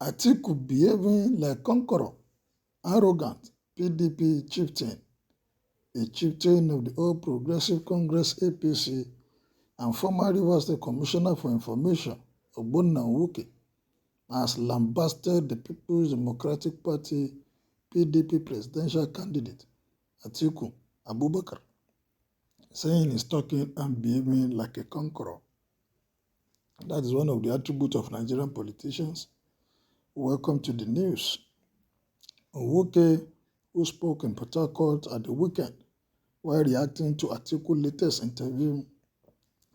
Atiku behaving like Conqueror, arrogant PDP chieftain, a chieftain of the All Progressive Congress APC and former Rivers State Commissioner for Information, Ogbonna Nwuke, has lambasted the People's Democratic Party PDP presidential candidate Atiku Abubakar, saying he's talking and behaving like a conqueror. That is one of the attributes of Nigerian politicians. Welcome to the news. Nwuke, who spoke in Port Harcourt at the weekend while reacting to Atiku's latest interview,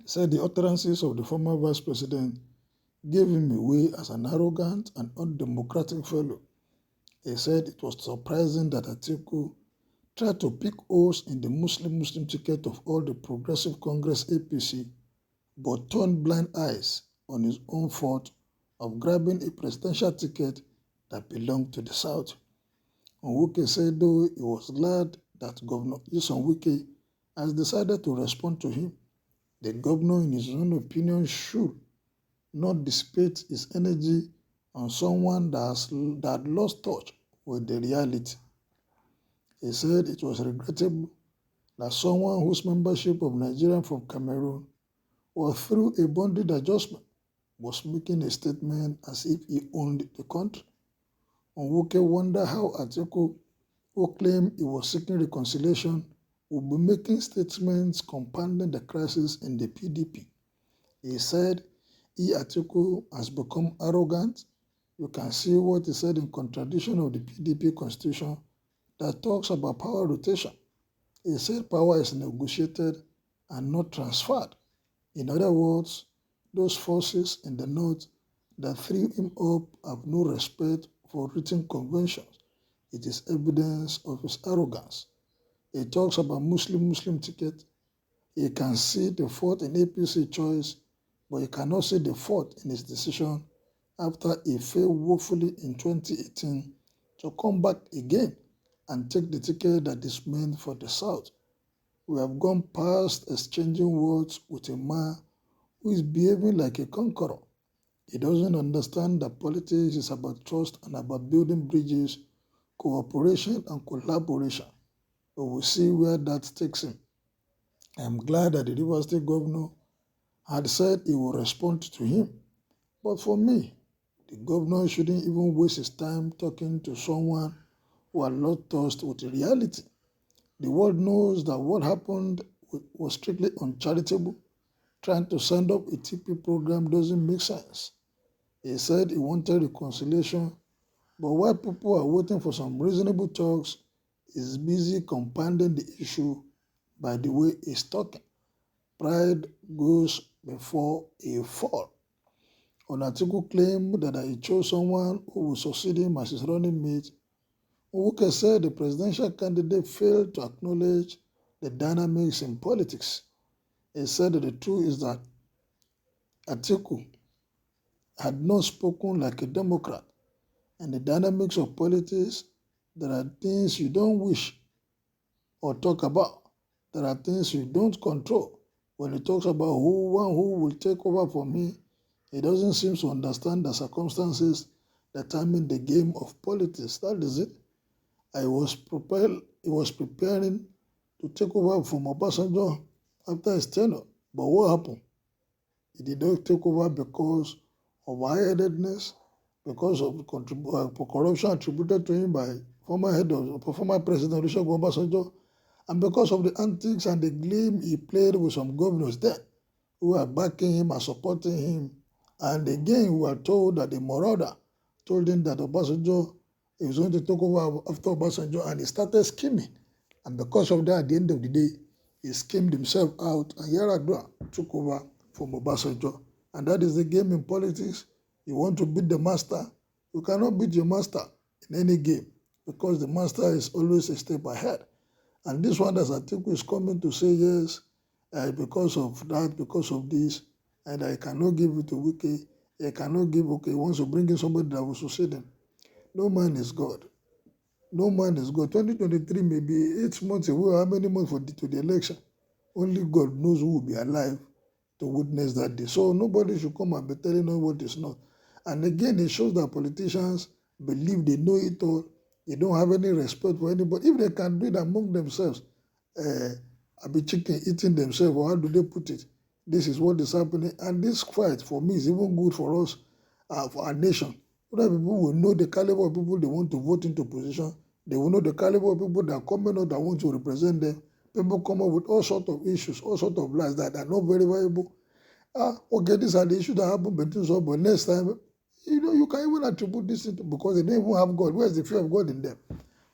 said the utterances of the former vice president gave him away as an arrogant and undemocratic fellow. He said it was surprising that Atiku tried to pick holes in the Muslim ticket of all the Progressive Congress APC, but turned blind eyes on his own fault of grabbing a presidential ticket that belonged to the South. Nwuke said though he was glad that Governor Nyesom Wike has decided to respond to him, the governor, in his own opinion, should not dissipate his energy on someone that had lost touch with the reality. He said it was regrettable that someone whose membership of Nigerians from Cameroon was through a boundary adjustment was making a statement as if he owned the country. Nwuke wondered how Atiku, who claimed he was seeking reconciliation, would be making statements compounding the crisis in the PDP. He said Atiku has become arrogant. You can see what he said in contradiction of the PDP constitution that talks about power rotation. He said power is negotiated and not transferred. In other words, those forces in the North that threw him up have no respect for written conventions. It is evidence of his arrogance. He talks about Muslim ticket. He can see the fault in APC choice, but he cannot see the fault in his decision after he failed woefully in 2018 to come back again and take the ticket that is meant for the South. We have gone past exchanging words with a man who is behaving like a conqueror. He doesn't understand that politics is about trust and about building bridges, cooperation and collaboration. But we'll see where that takes him. I am glad that the Rivers State governor had said he will respond to him. But for me, the governor shouldn't even waste his time talking to someone who had lost touch with reality. The world knows that what happened was strictly uncharitable. Trying to send up a TP program doesn't make sense. He said he wanted reconciliation, but while people are waiting for some reasonable talks, he's busy compounding the issue by the way he's talking. Pride goes before a fall. Atiku claimed that he chose someone who would succeed him as his running mate. Nwuke said the presidential candidate failed to acknowledge the dynamics in politics. He said that the truth is that Atiku had not spoken like a Democrat. And the dynamics of politics, there are things you don't wish or talk about. There are things you don't control. When he talks about who will take over from me, he doesn't seem to understand the circumstances determine the game of politics. That is it. He was preparing to take over from Obasanjo after his tenure. But what happened? He did not take over because of high-headedness, because of corruption attributed to him by former President Olusegun Obasanjo, and because of the antics and the game he played with some governors then who were backing him and supporting him. And again, we were told that the Moroda told him that Obasanjo he was going to take over after Obasanjo, and he started scheming. And because of that, at the end of the day, he schemed himself out, and Yar'Adua took over from Obasanjo. And that is the game in politics. You want to beat the master, you cannot beat your master in any game because the master is always a step ahead. And this one that Atiku is coming to say yes, because of that, because of this, and I cannot give it to Wike, I cannot give, he wants to bring in somebody that will succeed him. No man is God. No man is God. 2023 may be 8 months away, how many months to the election? Only God knows who will be alive to witness that day. So nobody should come and be telling us what is not. And again, it shows that politicians believe they know it all. They don't have any respect for anybody. If they can do it among themselves, I be chicken eating themselves, or how do they put it? This is what is happening. And this fight, for me, is even good for us, for our nation. So that people will know the caliber of people they want to vote into position. They will know the caliber of people that are coming out that want to represent them. People come up with all sorts of issues, all sorts of lies that are not very viable. Okay, these are the issues that happen between us, but next time, you can even attribute this to, because they don't even have God. Where's the fear of God in them?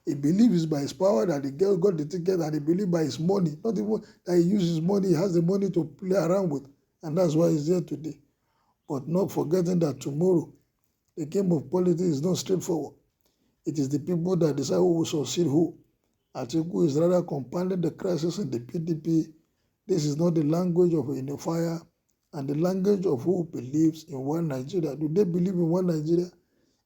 He believes it's by his power that he got the ticket, and he believes by his money, not even that he uses money, he has the money to play around with, and that's why he's here today. But not forgetting that tomorrow, the game of politics is not straightforward. It is the people that decide who will succeed who. Atiku is rather compounding the crisis in the PDP. This is not the language of a unifier and the language of who believes in one Nigeria. Do they believe in one Nigeria?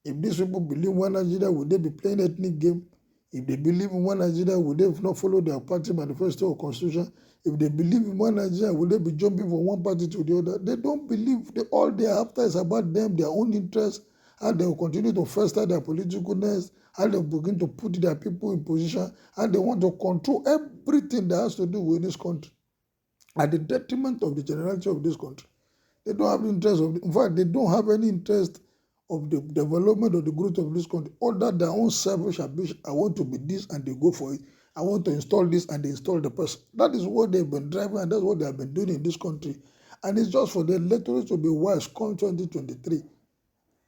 If these people believe in one Nigeria, would they be playing ethnic game? If they believe in one Nigeria, would they not follow their party manifesto or constitution? If they believe in one Nigeria, would they be jumping from one party to the other? They don't believe. All they are after is about them, their own interests, how they will continue to foster their political nest, how they begin to put their people in position, and they want to control everything that has to do with this country at the detriment of the generality of this country. They don't have interest in fact, they don't have any interest of the development of the growth of this country, other their own selfish ambition. I want to be this, and they go for it. I want to install this, and they install the person. That is what they've been driving, and that's what they have been doing in this country. And it's just for the electorate to be wise come 2023.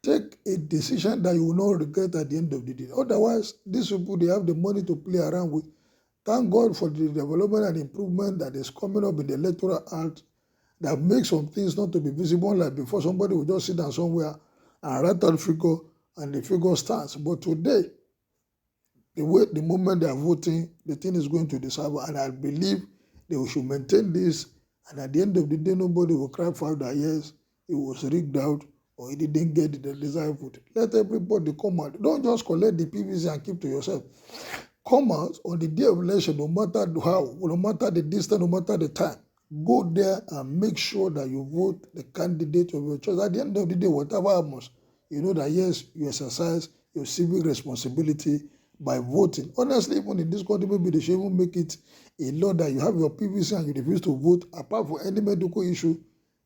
Take a decision that you will not regret at the end of the day. Otherwise, these people, they have the money to play around with. Thank God for the development and improvement that is coming up in the electoral act that makes some things not to be visible, like before somebody will just sit down somewhere and write out figure and the figure stands. But today, the moment they are voting, the thing is going to the server, and I believe they should maintain this, and at the end of the day, nobody will cry foul that yes, it was rigged out or he didn't get the desired vote. Let everybody come out. Don't just collect the PVC and keep to yourself. Come out on the day of election, no matter how, no matter the distance, no matter the time. Go there and make sure that you vote the candidate of your choice. At the end of the day, whatever happens, you know that yes, you exercise your civic responsibility by voting. Honestly, even in this country, maybe they should even make it a law that you have your PVC and you refuse to vote. Apart from any medical issue,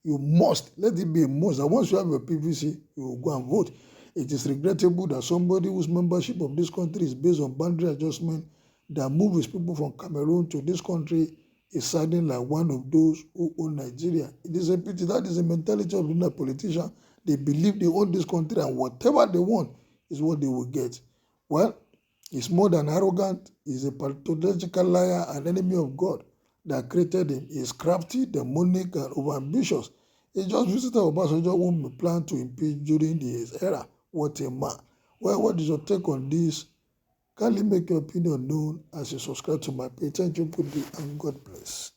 you must, let it be a must, that once you have your PVC, you will go and vote. It is regrettable that somebody whose membership of this country is based on boundary adjustment that moves people from Cameroon to this country is sounding like one of those who own Nigeria. It is a pity. That is the mentality of the politician. They believe they own this country, and whatever they want is what they will get. Well, he's more than arrogant. He's a pathological liar and enemy of God that created him. He's crafty, demonic, and overambitious. He just visited Obasanjo, whom he planned to impeach during his era. What a man. Well, what is your take on this? Kindly make your opinion known as you subscribe to my page. Thank you, and God bless.